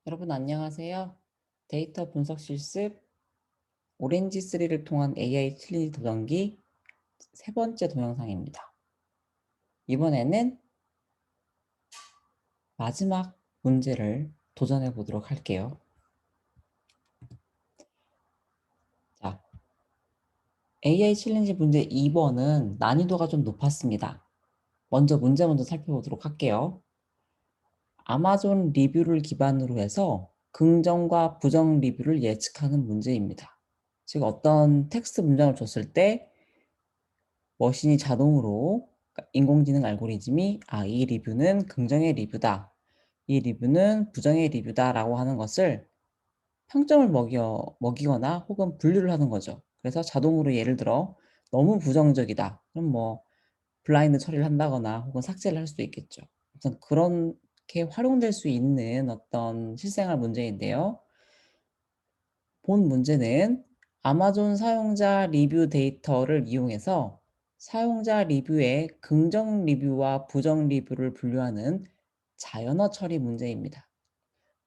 여러분 안녕하세요. 데이터 분석 실습 오렌지3를 통한 AI 챌린지 도전기 세 번째 동영상입니다. 이번에는 마지막 문제를 도전해 보도록 할게요. 자, AI 챌린지 문제 2번은 난이도가 좀 높았습니다. 문제 먼저 살펴보도록 할게요. 아마존 리뷰를 기반으로 해서 긍정과 부정 리뷰를 예측하는 문제입니다. 즉 어떤 텍스트 문장을 줬을 때 머신이 자동으로 그러니까 인공지능 알고리즘이 이 리뷰는 긍정의 리뷰다. 이 리뷰는 부정의 리뷰다라고 하는 것을 평점을 먹이거나 혹은 분류를 하는 거죠. 그래서 자동으로 예를 들어 너무 부정적이다. 그럼 뭐 블라인드 처리를 한다거나 혹은 삭제를 할 수도 있겠죠. 우선 그렇게 활용될 수 있는 어떤 실생활 문제인데요. 본 문제는 아마존 사용자 리뷰 데이터를 이용해서 사용자 리뷰의 긍정 리뷰와 부정 리뷰를 분류하는 자연어 처리 문제입니다.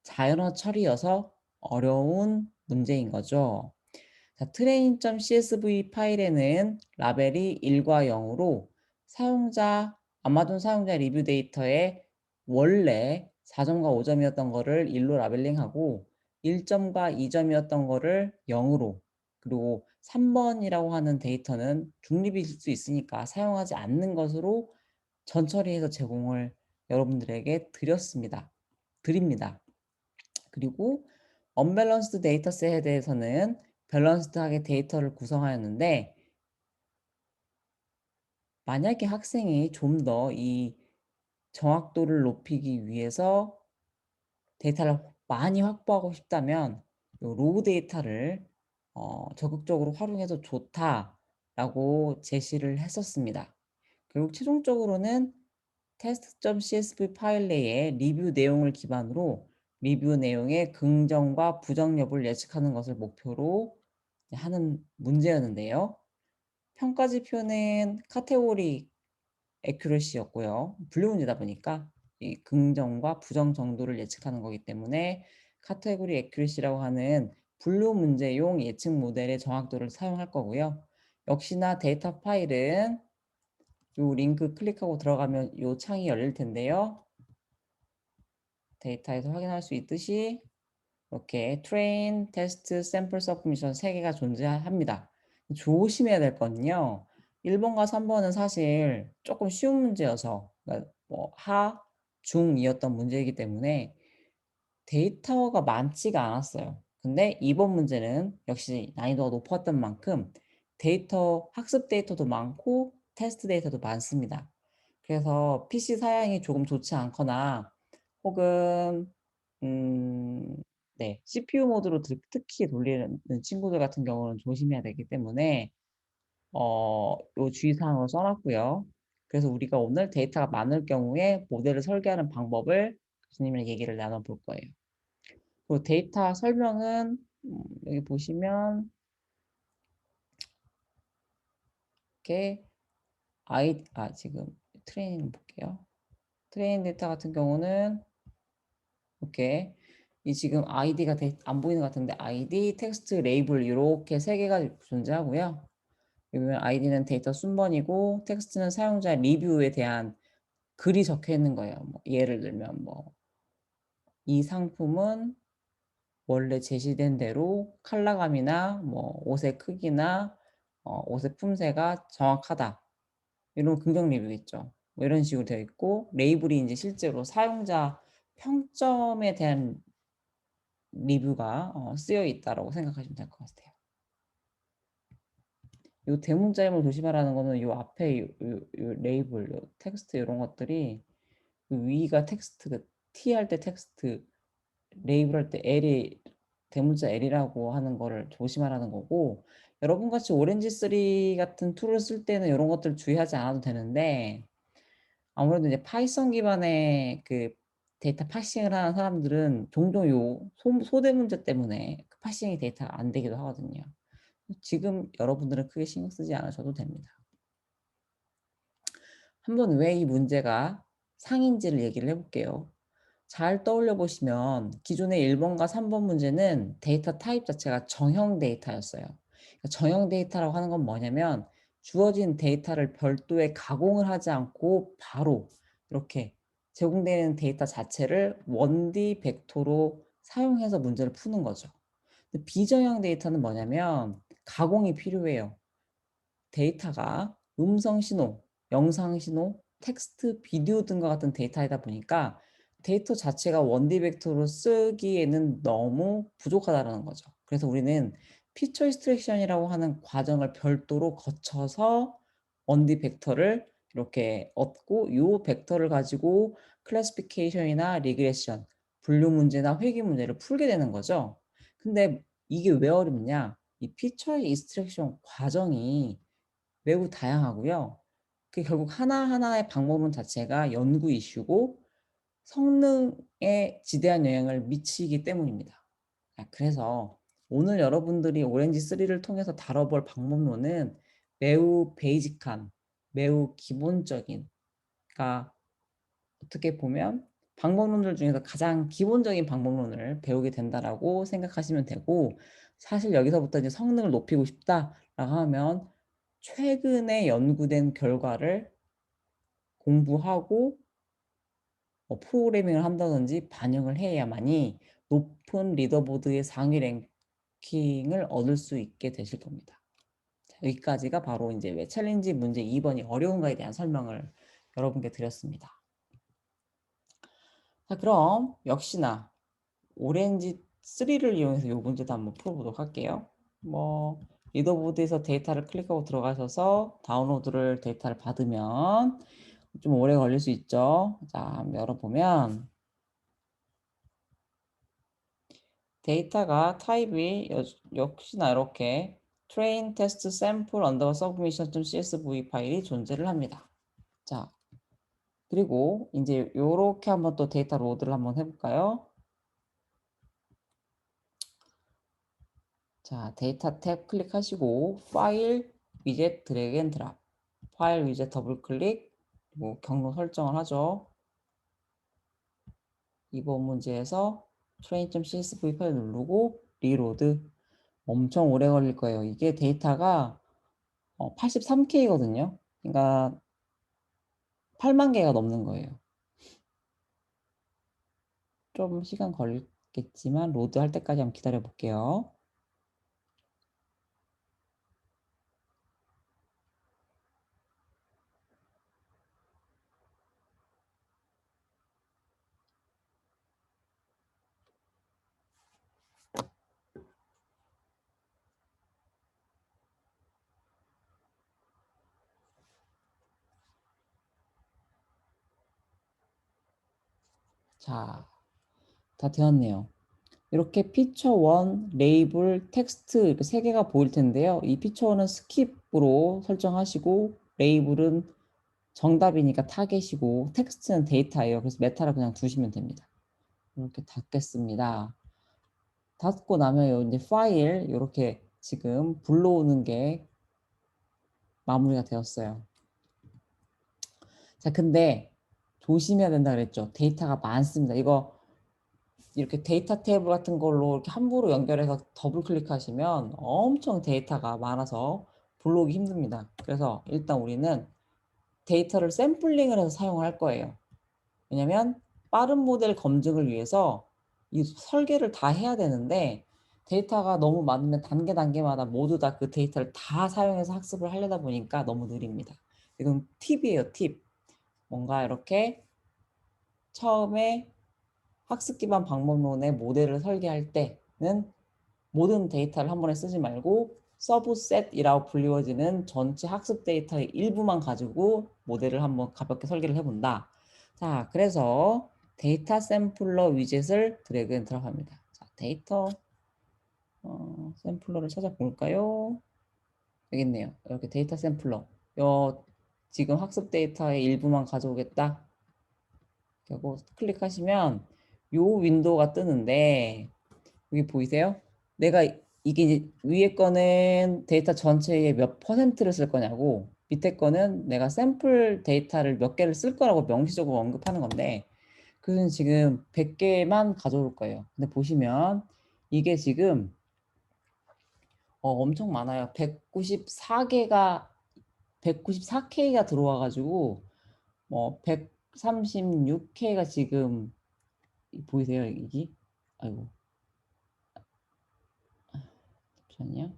자연어 처리여서 어려운 문제인 거죠. 자, train.csv 파일에는 라벨이 1과 0으로 아마존 사용자 리뷰 데이터에 원래 4점과 5점이었던 거를 1로 라벨링하고 1점과 2점이었던 거를 0으로, 그리고 3번이라고 하는 데이터는 중립일 수 있으니까 사용하지 않는 것으로 전처리해서 제공을 여러분들에게 드립니다. 그리고 언밸런스드 데이터셋에 대해서는 밸런스드하게 데이터를 구성하였는데, 만약에 학생이 좀 더 이 정확도를 높이기 위해서 데이터를 많이 확보하고 싶다면 요 로우 데이터를 적극적으로 활용해도 좋다라고 제시를 했었습니다. 결국 최종적으로는 test.csv 파일 내에 리뷰 내용을 기반으로 리뷰 내용의 긍정과 부정 여부를 예측하는 것을 목표로 하는 문제였는데요. 평가 지표는 카테고리 애큐러시였고요. 분류 문제다 보니까 이 긍정과 부정 정도를 예측하는 거기 때문에 카테고리 애큐러시라고 하는 분류 문제용 예측 모델의 정확도를 사용할 거고요. 역시나 데이터 파일은 요 링크 클릭하고 들어가면 요 창이 열릴 텐데요. 데이터에서 확인할 수 있듯이 이렇게 train, test, sample, submission 세 개가 존재합니다. 조심해야 될 거는요. 1번과 3번은 사실 조금 쉬운 문제여서 그러니까 뭐 중이었던 문제이기 때문에 데이터가 많지가 않았어요. 근데 2번 문제는 역시 난이도가 높았던 만큼 학습 데이터도 많고 테스트 데이터도 많습니다. 그래서 PC 사양이 조금 좋지 않거나 혹은 음 네, CPU 모드로 특히 돌리는 친구들 같은 경우는 조심해야 되기 때문에 요 주의사항으로 써 놨고요. 그래서 우리가 오늘 데이터가 많을 경우에 모델을 설계하는 방법을 교수님이랑 얘기를 나눠 볼 거예요. 그 데이터 설명은 여기 보시면 이렇게 지금 트레이닝 볼게요. 트레이닝 데이터 같은 경우는 이렇게 지금 아이디가 안 보이는 것 같은데 아이디, 텍스트, 레이블 요렇게 세 개가 존재하고요. 여기 보면 아이디는 데이터 순번이고 텍스트는 사용자 리뷰에 대한 글이 적혀 있는 거예요. 뭐 예를 들면 뭐 "이 상품은 원래 제시된 대로 컬러감이나 뭐 옷의 크기나 옷의 품새가 정확하다." 이런 긍정 리뷰겠죠. 뭐 이런 식으로 되어 있고 레이블이 인제 실제로 사용자 평점에 대한 리뷰가 쓰여 있다라고 생각하시면 될 것 같아요. 요 대문자임을 조심하라는 거는 요 앞에 요 레이블 요 텍스트 요런 것들이 그 위가 텍스트 T 할 때 텍스트 레이블 할 때 L이 대문자 L이라고 하는 거를 조심하라는 거고, 여러분 같이 오렌지3 같은 툴을 쓸 때는 요런 것들 주의하지 않아도 되는데 아무래도 이제 파이썬 기반의 그 데이터 파싱을 하는 사람들은 종종 요 소대 문제 때문에 그 파싱이 데이터가 안 되기도 하거든요. 지금 여러분들은 크게 신경 쓰지 않으셔도 됩니다. 한번 왜 이 문제가 상인지를 얘기를 해 볼게요. 잘 떠올려 보시면 기존의 1번과 3번 문제는 데이터 타입 자체가 정형 데이터였어요. 그러니까 정형 데이터라고 하는 건 뭐냐면 주어진 데이터를 별도의 가공을 하지 않고 바로 이렇게 제공되는 데이터 자체를 1D 벡터로 사용해서 문제를 푸는 거죠. 근데 비정형 데이터는 뭐냐면 가공이 필요해요. 데이터가 음성 신호, 영상 신호, 텍스트, 비디오 등과 같은 데이터이다 보니까 데이터 자체가 원디 벡터로 쓰기에는 너무 부족하다는 거죠. 그래서 우리는 피처 익스트랙션이라고 하는 과정을 별도로 거쳐서 원디 벡터를 이렇게 얻고 요 벡터를 가지고 클래시피케이션이나 리그레션, 분류 문제나 회귀 문제를 풀게 되는 거죠. 근데 이게 왜 어렵냐? 이 피처 익스트랙션 과정이 매우 다양하고요. 그 결국 하나하나의 방법론 자체가 연구 이슈고 성능에 지대한 영향을 미치기 때문입니다. 그래서 오늘 여러분들이 오렌지 3를 통해서 다뤄볼 방법론은 매우 베이직한, 매우 기본적인, 그러니까 어떻게 보면 방법론들 중에서 가장 기본적인 방법론을 배우게 된다라고 생각하시면 되고, 사실 여기서부터 이제 성능을 높이고 싶다라고 하면 최근에 연구된 결과를 공부하고 프로그래밍을 한다든지 반영을 해야만이 높은 리더보드의 상위 랭킹을 얻을 수 있게 되실 겁니다. 자, 여기까지가 바로 이제 왜 챌린지 문제 2번이 어려운가에 대한 설명을 여러분께 드렸습니다. 자, 그럼 역시나 오렌지 3를 이용해서 이 문제도 한번 풀어보도록 할게요. 뭐 리더보드에서 데이터를 클릭하고 들어가셔서 다운로드를 데이터를 받으면 좀 오래 걸릴 수 있죠. 자, 한번 열어보면 데이터가 타입이 역시나 이렇게 train test sample underscore submission.csv 파일이 존재를 합니다. 자, 그리고 이제 요렇게 한번 또 데이터 로드를 한번 해볼까요? 자, 데이터 탭 클릭하시고 파일 위젯 드래그 앤 드랍, 파일 위젯 더블 클릭, 그리고 경로 설정을 하죠. 이번 문제에서 train.csv 파일 누르고 리로드. 엄청 오래 걸릴 거예요. 이게 데이터가 83K거든요. 그러니까 8만 개가 넘는 거예요. 좀 시간 걸리겠지만 로드할 때까지 한번 기다려 볼게요. 자, 다 되었네요. 이렇게 피처 1, 레이블, 텍스트 이렇게 세 개가 보일 텐데요. 이 피처 1은 스킵으로 설정하시고 레이블은 정답이니까 타겟이고 텍스트는 데이터예요. 그래서 메타를 그냥 두시면 됩니다. 이렇게 닫겠습니다. 닫고 나면 이제 파일 이렇게 지금 불러오는 게 마무리가 되었어요. 자, 근데 조심해야 된다 그랬죠. 데이터가 많습니다. 이거 이렇게 데이터 테이블 같은 걸로 이렇게 함부로 연결해서 더블 클릭하시면 엄청 데이터가 많아서 불러오기 힘듭니다. 그래서 일단 우리는 데이터를 샘플링을 해서 사용을 할 거예요. 왜냐면 빠른 모델 검증을 위해서 이 설계를 다 해야 되는데 데이터가 너무 많으면 단계마다 모두 다 그 데이터를 다 사용해서 학습을 하려다 보니까 너무 느립니다. 이건 팁이에요, 팁. 뭔가 이렇게 처음에 학습 기반 방법론의 모델을 설계할 때는 모든 데이터를 한 번에 쓰지 말고 서브셋이라고 불리워지는 전체 학습 데이터의 일부만 가지고 모델을 한번 가볍게 설계를 해본다. 자, 그래서 데이터 샘플러 위젯을 드래그 앤 드랍합니다. 자, 데이터 샘플러를 찾아볼까요? 여기 있네요. 이렇게 데이터 샘플러. 지금 학습 데이터의 일부만 가져오겠다. 그리고 클릭하시면 요 윈도우가 뜨는데 여기 보이세요? 내가 이게 이제 위에 거는 데이터 전체의 몇 퍼센트를 쓸 거냐고 밑에 거는 내가 샘플 데이터를 몇 개를 쓸 거라고 명시적으로 언급하는 건데 교수님 지금 100개만 가져올 거예요. 근데 보시면 이게 지금 엄청 많아요. 194K가 들어와 가지고 136K가 지금 보이세요? 이게? 아이고. 잠시만요.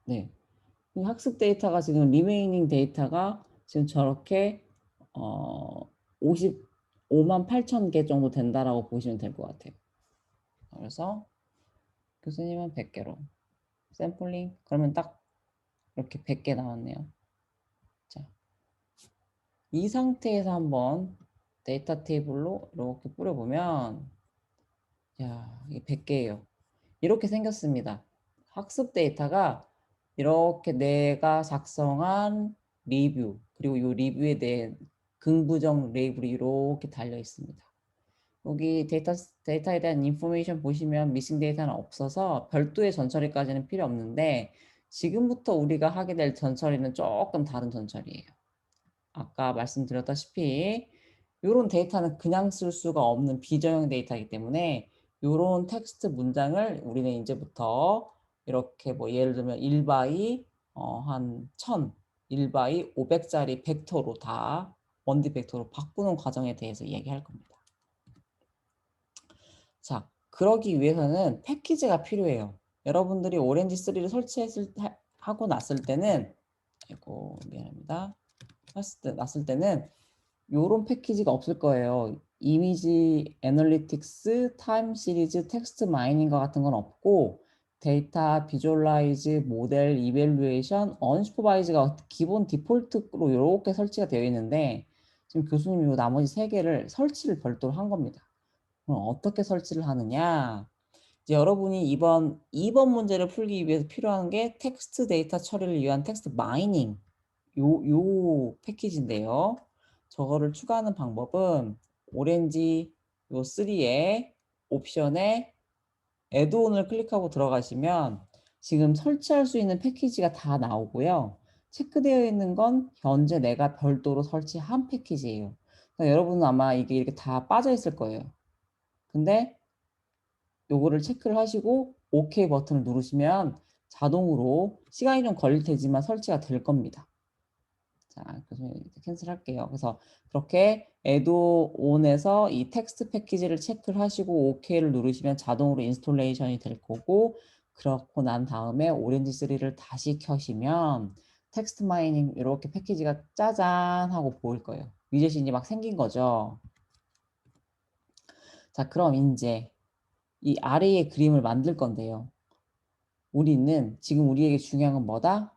네. 이 학습 데이터가 지금 리메이닝 데이터가 지금 저렇게 어 55만 8천 개 정도 된다라고 보시면 될 것 같아요. 그래서 교수님은 100개로 샘플링 그러면 딱 이렇게 100개 나왔네요. 자, 이 상태에서 한번 데이터 테이블로 이렇게 뿌려보면 야, 이게 100개예요. 이렇게 생겼습니다. 학습 데이터가 이렇게 내가 작성한 리뷰 그리고 이 리뷰에 대한 긍부정 레이블이 이렇게 달려 있습니다. 여기 데이터에 대한 인포메이션 보시면 미싱 데이터는 없어서 별도의 전처리까지는 필요 없는데 지금부터 우리가 하게 될 전처리는 조금 다른 전처리예요. 아까 말씀드렸다시피 이런 데이터는 그냥 쓸 수가 없는 비정형 데이터이기 때문에 이런 텍스트 문장을 우리는 이제부터 이렇게 뭐 예를 들면 1바이 한 1000, 1바이 500짜리 벡터로 다 원디 벡터로 바꾸는 과정에 대해서 이야기할 겁니다. 자, 그러기 위해서는 패키지가 필요해요. 여러분들이 오렌지 3를 하고 났을 때는 아이고 미안합니다. 났을 때는 요런 패키지가 없을 거예요. 이미지 애널리틱스, 타임 시리즈, 텍스트 마이닝과 같은 건 없고 데이터 비주얼라이즈, 모델, 이밸루에이션, 언슈퍼바이즈가 기본 디폴트로 이렇게 설치가 되어 있는데 지금 교수님이 요 나머지 3개를 설치를 별도로 한 겁니다. 그럼 어떻게 설치를 하느냐? 이제 여러분이 이번 2번 문제를 풀기 위해서 필요한 게 텍스트 데이터 처리를 위한 텍스트 마이닝 요 패키지인데요. 저거를 추가하는 방법은 오렌지 요 3에 옵션에 애드온을 클릭하고 들어가시면 지금 설치할 수 있는 패키지가 다 나오고요. 체크되어 있는 건 현재 내가 별도로 설치한 패키지예요. 그러니까 여러분은 아마 이게 이렇게 다 빠져 있을 거예요. 근데 요거를 체크를 하시고 OK 버튼을 누르시면 자동으로 시간이 좀 걸릴 테지만 설치가 될 겁니다. 자, 그래서 캔슬할게요. 그래서 그렇게 애드온에서 이 텍스트 패키지를 체크를 하시고 OK를 누르시면 자동으로 인스톨레이션이 될 거고 그렇고 난 다음에 오렌지 3를 다시 켜시면 텍스트 마이닝 이렇게 패키지가 짜잔 하고 보일 거예요. 위젯이 막 생긴 거죠. 자, 그럼 이제 이 아래의 그림을 만들 건데요. 우리는 지금 우리에게 중요한 건 뭐다?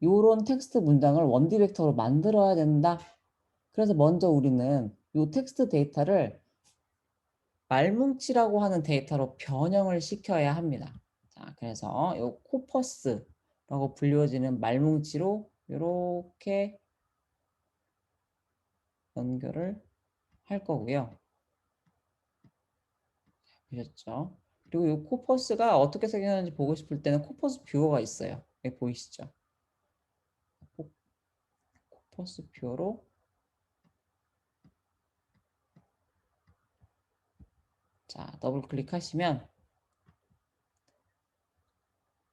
요런 텍스트 문장을 원디 벡터로 만들어야 된다. 그래서 먼저 우리는 요 텍스트 데이터를 말뭉치라고 하는 데이터로 변형을 시켜야 합니다. 자, 그래서 요 코퍼스라고 불려지는 말뭉치로 이렇게 연결을 할 거고요. 보셨죠? 그리고 이 코퍼스가 어떻게 생겼는지 보고 싶을 때는 코퍼스 뷰어가 있어요. 여기 보이시죠? 코퍼스 뷰어로 자 더블 클릭하시면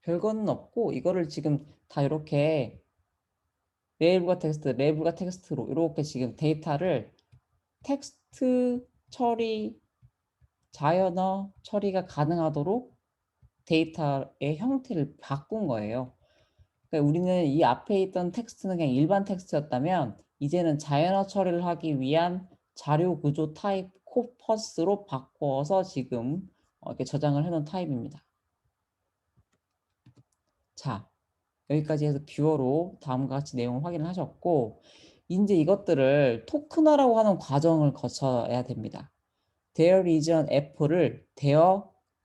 별거는 없고 이거를 지금 다 이렇게 레이블과 텍스트로 이렇게 지금 데이터를 텍스트 처리, 자연어 처리가 가능하도록 데이터의 형태를 바꾼 거예요. 그러니까 우리는 이 앞에 있던 텍스트는 그냥 일반 텍스트였다면 이제는 자연어 처리를 하기 위한 자료 구조 타입 코퍼스로 바꿔서 지금 이렇게 저장을 해놓은 타입입니다. 자, 여기까지 해서 뷰어로 다음과 같이 내용을 확인을 하셨고 이제 이것들을 토큰화라고 하는 과정을 거쳐야 됩니다. There is an apple을 There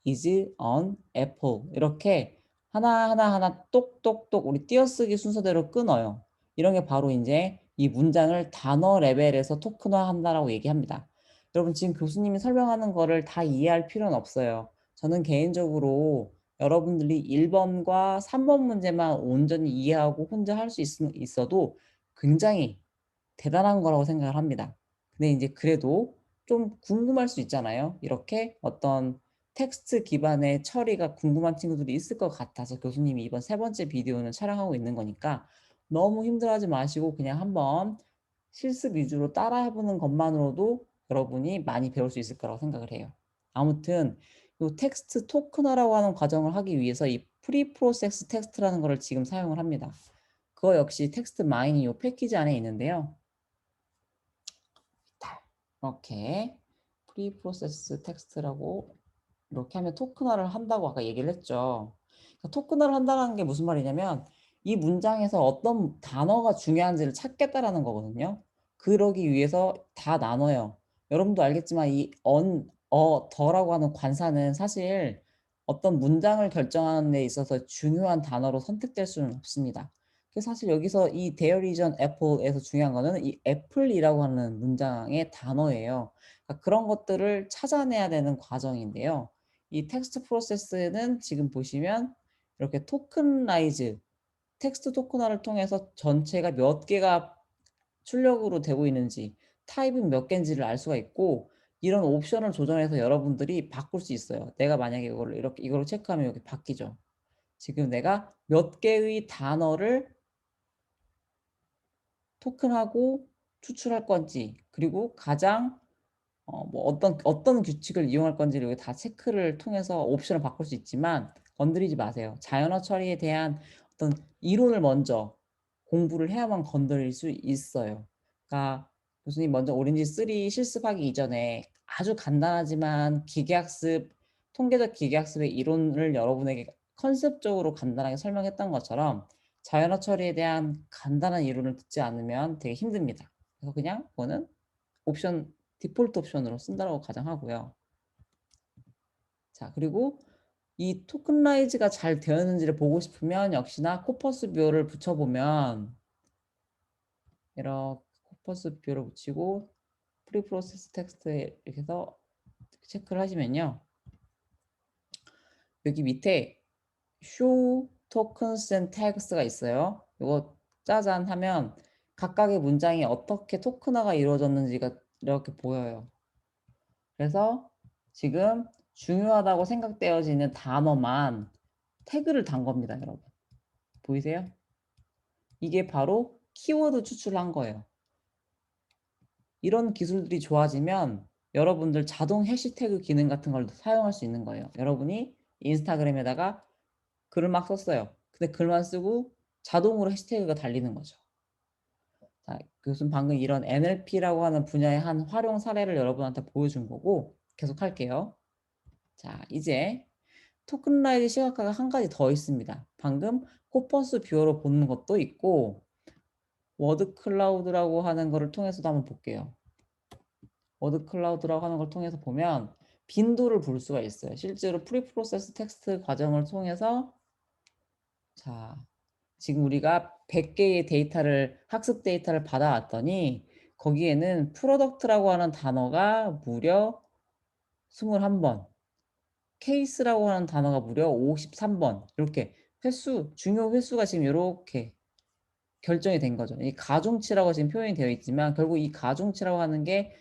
is an apple 이렇게 하나 똑똑똑 우리 띄어쓰기 순서대로 끊어요. 이런 게 바로 이제 이 문장을 단어 레벨에서 토큰화 한다라고 얘기합니다. 여러분 지금 교수님이 설명하는 거를 다 이해할 필요는 없어요. 저는 개인적으로 여러분들이 1 번과 3번 문제만 온전히 이해하고 혼자 할 수 있어도 굉장히 대단한 거라고 생각을 합니다. 근데 인제 그래도 좀 궁금할 수 있잖아요. 이렇게 어떤 텍스트 기반의 처리가 궁금한 친구들이 있을 것 같아서 교수님이 이번 세 번째 비디오는 촬영하고 있는 거니까 너무 힘들어하지 마시고 그냥 한번 실습 위주로 따라해 보는 것만으로도 여러분이 많이 배울 수 있을 거라고 생각을 해요. 아무튼 요 텍스트 토큰화라고 하는 과정을 하기 위해서 이 프리 프로세스 텍스트라는 거를 지금 사용을 합니다. 그거 역시 텍스트 마인이 요 패키지 안에 있는데요. 이렇게 프리 프로세스 텍스트라고 이렇게 하면 토큰화를 한다고 아까 얘기를 했죠. 그러니까 토큰화를 한다는 게 무슨 말이냐면 이 문장에서 어떤 단어가 중요한지를 찾겠다라는 거거든요. 그러기 위해서 다 나눠요. 여러분도 알겠지만 이 더라고 하는 관사는 사실 어떤 문장을 결정하는 데 있어서 중요한 단어로 선택될 수는 없습니다. 그래서 사실 여기서 이 "There is an apple에서 중요한 거는 이 애플이라고 하는 문장의 단어예요. 그러니까 그런 것들을 찾아내야 되는 과정인데요. 이 텍스트 프로세스는 지금 보시면 이렇게 토큰라이즈 텍스트 토큰화를 통해서 전체가 몇 개가 출력으로 되고 있는지 타입은 몇 개인지를 알 수가 있고 이런 옵션을 조정해서 여러분들이 바꿀 수 있어요. 내가 만약에 이거를 이렇게 이걸로 체크하면 여기 바뀌죠. 지금 내가 몇 개의 단어를 토큰하고 추출할 건지 그리고 가장 뭐 어떤 규칙을 이용할 건지를 여기 다 체크를 통해서 옵션을 바꿀 수 있지만 건드리지 마세요. 자연어 처리에 대한 어떤 이론을 먼저 공부를 해야만 건드릴 수 있어요. 그러니까 교수님 먼저 오렌지 3 실습하기 이전에 아주 간단하지만 기계학습 통계적 기계학습의 이론을 여러분에게 컨셉적으로 간단하게 설명했던 것처럼 자연어 처리에 대한 간단한 이론을 듣지 않으면 되게 힘듭니다. 그래서 그냥 그거는 옵션 디폴트 옵션으로 쓴다라고 가정하고요. 자 그리고 이 토큰라이즈가 잘 되었는지를 보고 싶으면 역시나 코퍼스 뷰어를 붙여 보면 이렇게 코퍼스 뷰어를 붙이고 프리 프로세스 텍스트에 이렇게 해서 체크를 하시면요. 여기 밑에 show tokens and tags가 있어요. 요거 짜잔 하면 각각의 문장이 어떻게 토큰화가 이루어졌는지가 이렇게 보여요. 그래서 지금 중요하다고 생각되어지는 단어만 태그를 단 겁니다, 여러분. 보이세요? 이게 바로 키워드 추출한 거예요. 이런 기술들이 좋아지면 여러분들 자동 해시태그 기능 같은 걸 사용할 수 있는 거예요. 여러분이 인스타그램에다가 글을 막 썼어요. 근데 글만 쓰고 자동으로 해시태그가 달리는 거죠. 자, 교수는 방금 이런 NLP라고 하는 분야의 한 활용 사례를 여러분한테 보여준 거고 계속 할게요. 자, 이제 토큰라이즈 시각화가 한 가지 더 있습니다. 방금 코퍼스 뷰어로 보는 것도 있고 워드 클라우드라고 하는 거를 통해서도 한번 볼게요. 워드 클라우드라고 하는 걸 통해서 보면 빈도를 볼 수가 있어요. 실제로 프리 프로세스 텍스트 과정을 통해서 자, 지금 우리가 100개의 데이터를 학습 데이터를 받아왔더니 거기에는 프로덕트라고 하는 단어가 무려 21번, 케이스라고 하는 단어가 무려 53번 이렇게 횟수 중요 횟수가 지금 요렇게 결정이 된 거죠. 이 가중치라고 지금 표현이 되어 있지만 결국 이 가중치라고 하는 게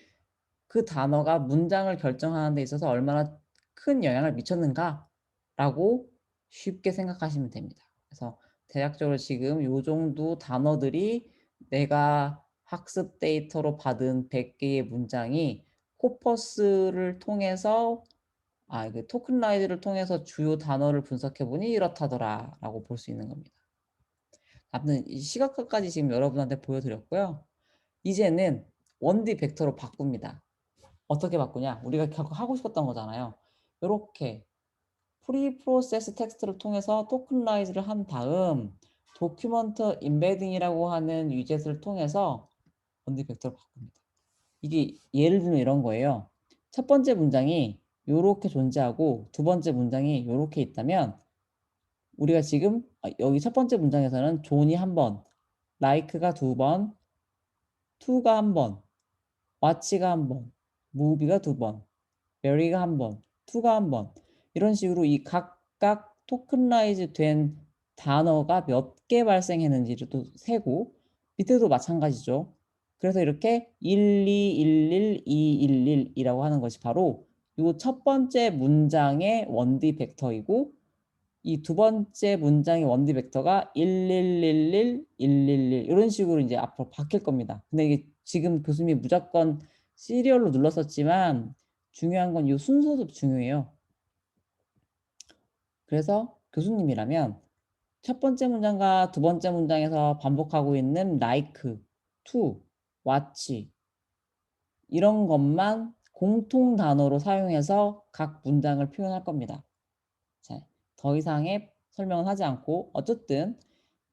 그 단어가 문장을 결정하는 데 있어서 얼마나 큰 영향을 미쳤는가라고 쉽게 생각하시면 됩니다. 그래서 대략적으로 지금 요 정도 단어들이 내가 학습 데이터로 받은 100 개의 문장이 코퍼스를 통해서 그 토큰라이즈를 통해서 주요 단어를 분석해 보니 이렇다더라라고 볼 수 있는 겁니다. 아무튼 이 시각화까지 지금 여러분한테 보여드렸고요. 이제는 원디 벡터로 바꿉니다. 어떻게 바꾸냐? 우리가 결국 하고 싶었던 거잖아요. 요렇게 프리 프로세스 텍스트를 통해서 토큰라이즈를 한 다음 도큐먼트 임베딩이라고 하는 위젯을 통해서 원디 벡터로 바꿉니다. 이게 예를 들면 이런 거예요. 첫 번째 문장이 요렇게 존재하고 두 번째 문장이 요렇게 있다면 우리가 지금 여기 첫 번째 문장에서는 존이 한 번, like가 두 번, to가 한 번, watch가 한 번, movie가 두 번, very가 한 번, to가 한 번 이런 식으로 이 각각 토큰라이즈 된 단어가 몇 개 발생했는지를 또 세고 밑에도 마찬가지죠. 그래서 이렇게 1211, 211이라고 하는 것이 바로 요 첫 번째 문장의 원디 벡터이고 이 두 번째 문장의 원디 벡터가 1111, 111 요런 식으로 인제 앞으로 바뀔 겁니다. 근데 이게 지금 교수님이 무조건 시리얼로 눌렀었지만 중요한 건 요 순서도 중요해요. 그래서 교수님이라면 첫 번째 문장과 두 번째 문장에서 반복하고 있는 like, to, watch 이런 것만 공통 단어로 사용해서 각 문장을 표현할 겁니다. 자, 더 이상의 설명은 하지 않고 어쨌든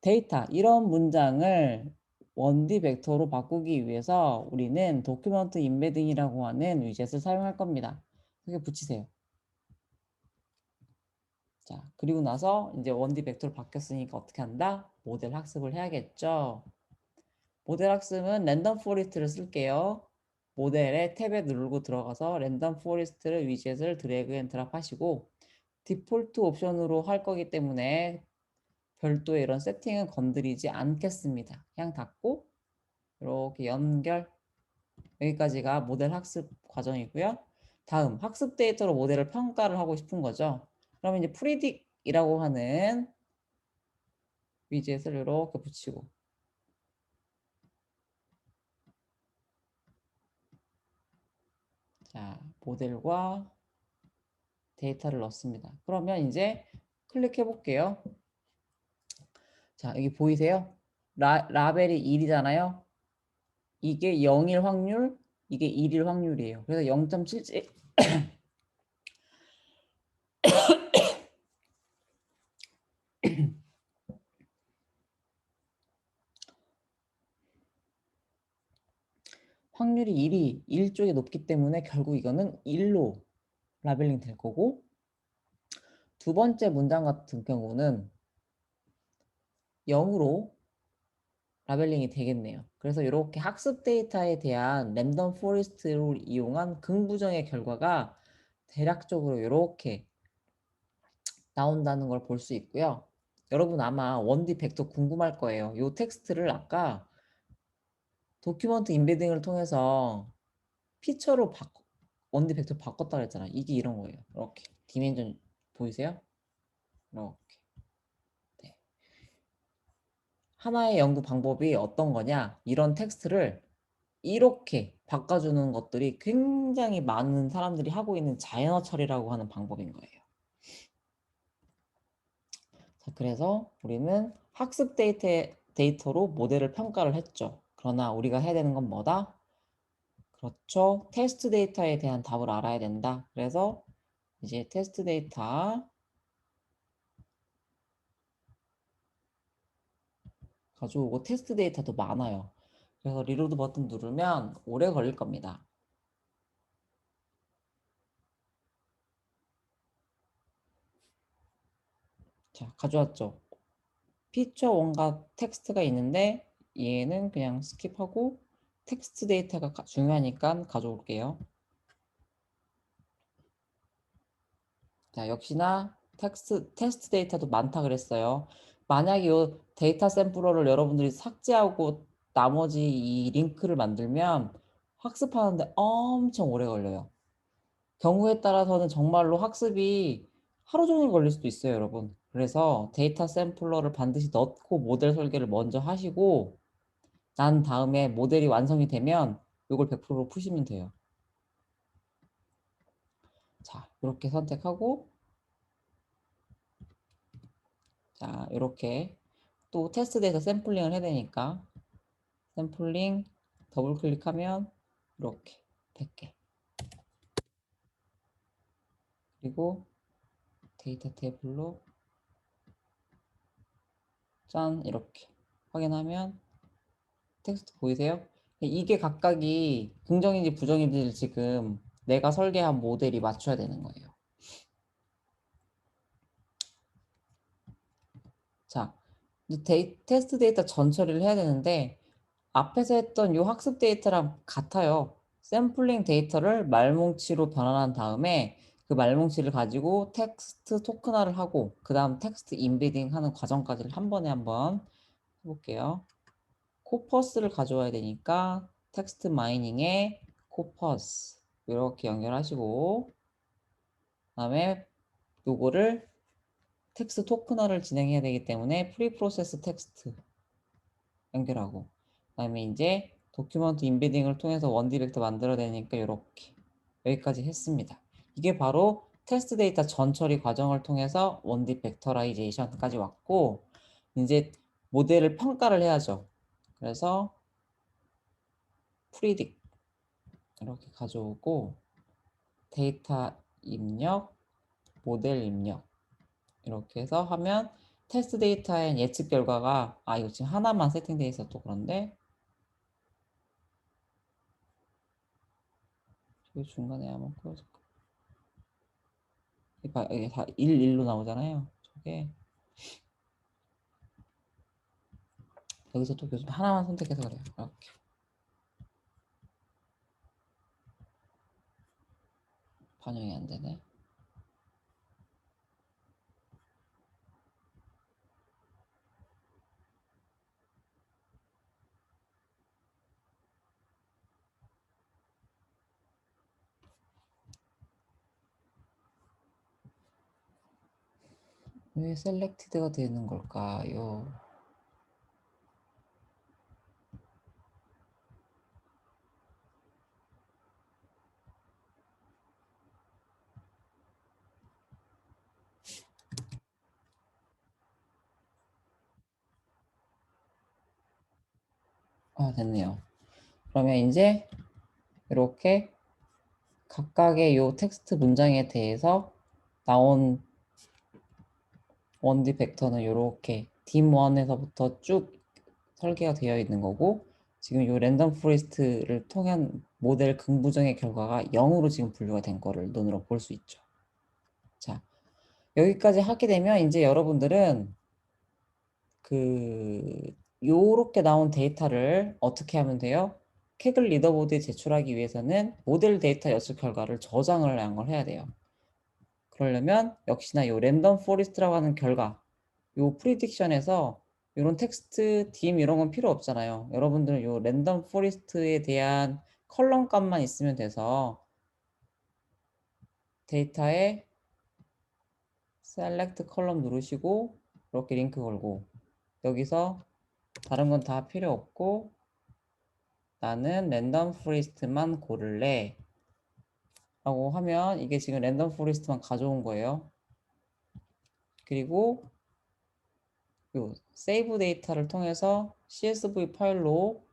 데이터 이런 문장을 원디 벡터로 바꾸기 위해서 우리는 도큐먼트 임베딩이라고 하는 위젯을 사용할 겁니다. 그게 붙이세요. 자, 그리고 나서 이제 원디 벡터로 바뀌었으니까 어떻게 한다? 모델 학습을 해야겠죠. 모델 학습은 랜덤 포리스트를 쓸게요. 모델에 탭에 누르고 들어가서 랜덤 포리스트를 위젯을 드래그 앤 드랍 하시고 디폴트 옵션으로 할 거기 때문에 별도의 이런 세팅은 건드리지 않겠습니다. 그냥 닫고 이렇게 연결. 여기까지가 모델 학습 과정이고요. 다음 학습 데이터로 모델을 평가를 하고 싶은 거죠. 그러면 이제 프리딕이라고 하는 위젯을 이렇게 붙이고 자 모델과 데이터를 넣습니다. 그러면 이제 클릭해 볼게요. 자 여기 보이세요? 라벨이 1이잖아요. 이게 0일 확률, 이게 1일 확률이에요. 그래서 0.77 확률이 1이 1 쪽에 높기 때문에 결국 이거는 1로 라벨링 될 거고 두 번째 문장 같은 경우는 0으로 라벨링이 되겠네요. 그래서 이렇게 학습 데이터에 대한 랜덤 포레스트를 이용한 긍부정의 결과가 대략적으로 이렇게 나온다는 걸 볼 수 있고요. 여러분 아마 원디 벡터 궁금할 거예요. 이 텍스트를 아까 도큐먼트 임베딩을 통해서 피처로 원디 벡터 바꿨다 그랬잖아. 이게 이런 거예요. 이렇게 디멘전 보이세요? 이렇게. 네. 하나의 연구 방법이 어떤 거냐? 이런 텍스트를 이렇게 바꿔주는 것들이 굉장히 많은 사람들이 하고 있는 자연어 처리라고 하는 방법인 거예요. 자, 그래서 우리는 학습 데이터로 모델을 평가를 했죠. 그러나 우리가 해야 되는 건 뭐다? 그렇죠. 테스트 데이터에 대한 답을 알아야 된다. 그래서 이제 테스트 데이터 가져오고 테스트 데이터도 많아요. 그래서 리로드 버튼 누르면 오래 걸릴 겁니다. 자, 가져왔죠. 피처 원과 텍스트가 있는데 얘는 그냥 스킵하고 텍스트 데이터가 중요하니까 가져올게요. 자, 역시나 테스트 데이터도 많다 그랬어요. 만약에 이 데이터 샘플러를 여러분들이 삭제하고 나머지 이 링크를 만들면 학습하는데 엄청 오래 걸려요. 경우에 따라서는 정말로 학습이 하루 종일 걸릴 수도 있어요, 여러분. 그래서 데이터 샘플러를 반드시 넣고 모델 설계를 먼저 하시고 난 다음에 모델이 완성이 되면 이걸 100% 푸시면 돼요. 자, 이렇게 선택하고 자, 이렇게 또 테스트 데이터 샘플링을 해야 되니까 샘플링 더블 클릭하면 이렇게 100개 그리고 데이터 테이블로 짠 이렇게 확인하면 텍스트 보이세요? 이게 각각이 긍정인지 부정인지를 지금 내가 설계한 모델이 맞춰야 되는 거예요. 자, 이제 테스트 데이터 전처리를 해야 되는데 앞에서 했던 이 학습 데이터랑 같아요. 샘플링 데이터를 말뭉치로 변환한 다음에 그 말뭉치를 가지고 텍스트 토큰화를 하고 그다음 텍스트 임베딩 하는 과정까지를 한 번에 한번 해 볼게요. 코퍼스를 가져와야 되니까 텍스트 마이닝에 코퍼스 요렇게 연결하시고 그다음에 요거를 텍스트 토큰화를 진행해야 되기 때문에 프리프로세스 텍스트 연결하고 그다음에 인제 도큐먼트 임베딩을 통해서 원디 벡터 만들어야 되니까 요렇게 여기까지 했습니다. 이게 바로 테스트 데이터 전처리 과정을 통해서 원디 벡터라이제이션까지 왔고 인제 모델을 평가를 해야죠. 그래서 프리딕 이렇게 가져오고 데이터 입력, 모델 입력 이렇게 해서 하면 테스트 데이터엔 예측 결과가 이거 지금 하나만 세팅돼 있어서 또 그런데 저기 중간에 한번 끌어줄까? 이게 다 1, 1로 나오잖아요. 저게 여기서 또 요즘 하나만 선택해서 그래요. 이렇게 반영이 안 되네. 왜 셀렉티드가 되는 걸까요? 됐네요. 그러면 이제 이렇게 각각의 요 텍스트 문장에 대해서 나온 원디 벡터는 요렇게 dim1에서부터 쭉 설계가 되어 있는 거고 지금 요 랜덤 포레스트를 통한 모델 긍부정의 결과가 0으로 지금 분류가 된 거를 눈으로 볼 수 있죠. 자, 여기까지 하게 되면 이제 여러분들은 요렇게 나온 데이터를 어떻게 하면 돼요? 캐글 리더보드에 제출하기 위해서는 모델 데이터 여측 결과를 저장을 한 걸 해야 돼요. 그러려면 역시나 요 랜덤 포레스트라고 하는 결과 요 프리딕션에서 요런 텍스트, dim 이런 건 필요 없잖아요. 여러분들은 요 랜덤 포레스트에 대한 컬럼 값만 있으면 돼서 데이터에 셀렉트 컬럼 누르시고 이렇게 링크 걸고 여기서 다른 건 다 필요 없고 나는 랜덤 포레스트만 고를래 라고 하면 이게 지금 랜덤 포레스트만 가져온 거예요. 그리고 요 세이브 데이터를 통해서 CSV 파일로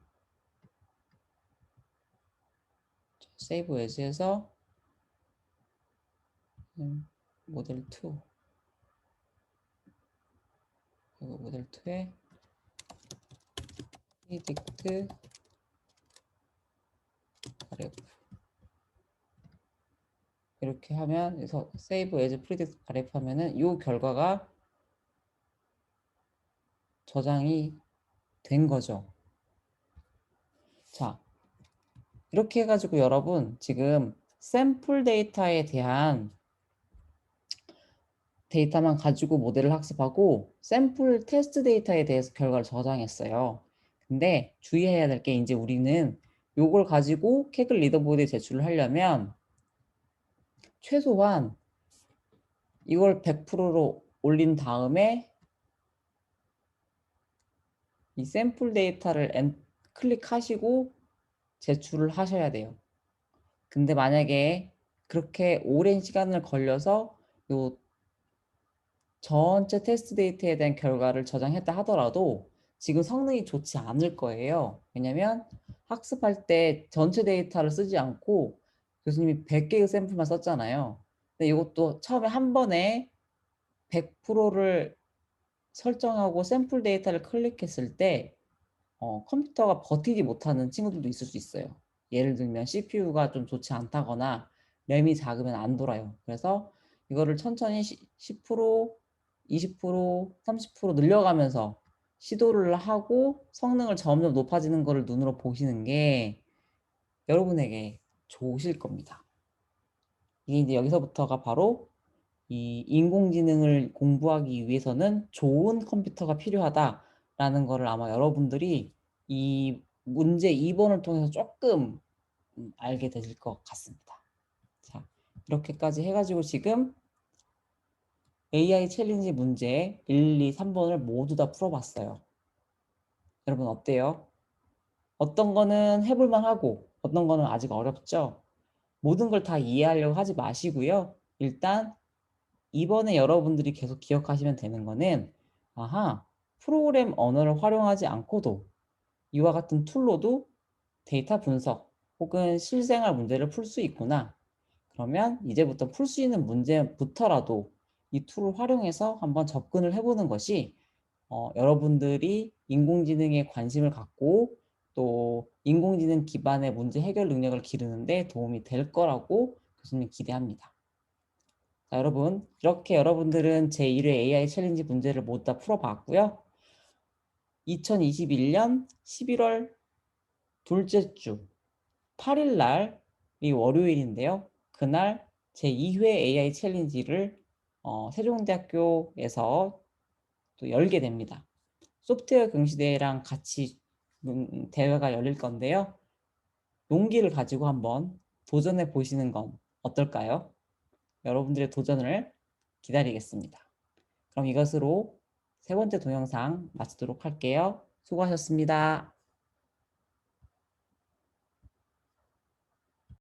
세이브 에즈에서 모델 2 그리고 모델 2에 프리딕트 RF 이렇게 하면 그래서 세이브 에즈 프리딕트 RF 하면은 이 결과가 저장이 된 거죠. 자, 이렇게 해가지고 여러분 지금 샘플 데이터에 대한 데이터만 가지고 모델을 학습하고 샘플 테스트 데이터에 대해서 결과를 저장했어요. 근데 주의해야 될 게 이제 우리는 요걸 가지고 캐글 리더보드에 제출을 하려면 최소한 이걸 100%로 올린 다음에 이 샘플 데이터를 클릭하시고 제출을 하셔야 돼요. 근데 만약에 그렇게 오랜 시간을 걸려서 요 전체 테스트 데이터에 대한 결과를 저장했다 하더라도 지금 성능이 좋지 않을 거예요. 왜냐면 학습할 때 전체 데이터를 쓰지 않고 교수님이 100개의 샘플만 썼잖아요. 근데 이것도 처음에 한 번에 100%를 설정하고 샘플 데이터를 클릭했을 때 컴퓨터가 버티지 못하는 친구들도 있을 수 있어요. 예를 들면 CPU가 좀 좋지 않다거나 램이 작으면 안 돌아요. 그래서 이거를 천천히 10%, 20%, 30% 늘려가면서 시도를 하고 성능을 점점 높아지는 거를 눈으로 보시는 게 여러분에게 좋으실 겁니다. 이게 이제 여기서부터가 바로 이 인공지능을 공부하기 위해서는 좋은 컴퓨터가 필요하다라는 거를 아마 여러분들이 이 문제 2번을 통해서 조금 알게 되실 것 같습니다. 자, 이렇게까지 해가지고 지금 AI 챌린지 문제 1, 2, 3번을 모두 다 풀어봤어요. 여러분 어때요? 어떤 거는 해볼만 하고 어떤 거는 아직 어렵죠? 모든 걸 다 이해하려고 하지 마시고요. 일단 이번에 여러분들이 계속 기억하시면 되는 거는 아하, 프로그램 언어를 활용하지 않고도 이와 같은 툴로도 데이터 분석 혹은 실생활 문제를 풀 수 있구나. 그러면 이제부터 풀 수 있는 문제부터라도 이 툴을 활용해서 한번 접근을 해보는 것이 여러분들이 인공지능에 관심을 갖고 또 인공지능 기반의 문제 해결 능력을 기르는데 도움이 될 거라고 교수님 기대합니다. 자, 여러분, 이렇게 여러분들은 제1회 AI 챌린지 문제를 모두 다 풀어봤고요. 2021년 11월 둘째 주 8일 날이 월요일인데요. 그날 제2회 AI 챌린지를 세종대학교에서 또 열게 됩니다. 소프트웨어 경시대회랑 같이 대회가 열릴 건데요. 용기를 가지고 한번 도전해 보시는 건 어떨까요? 여러분들의 도전을 기다리겠습니다. 그럼 이것으로 세 번째 동영상 마치도록 할게요. 수고하셨습니다.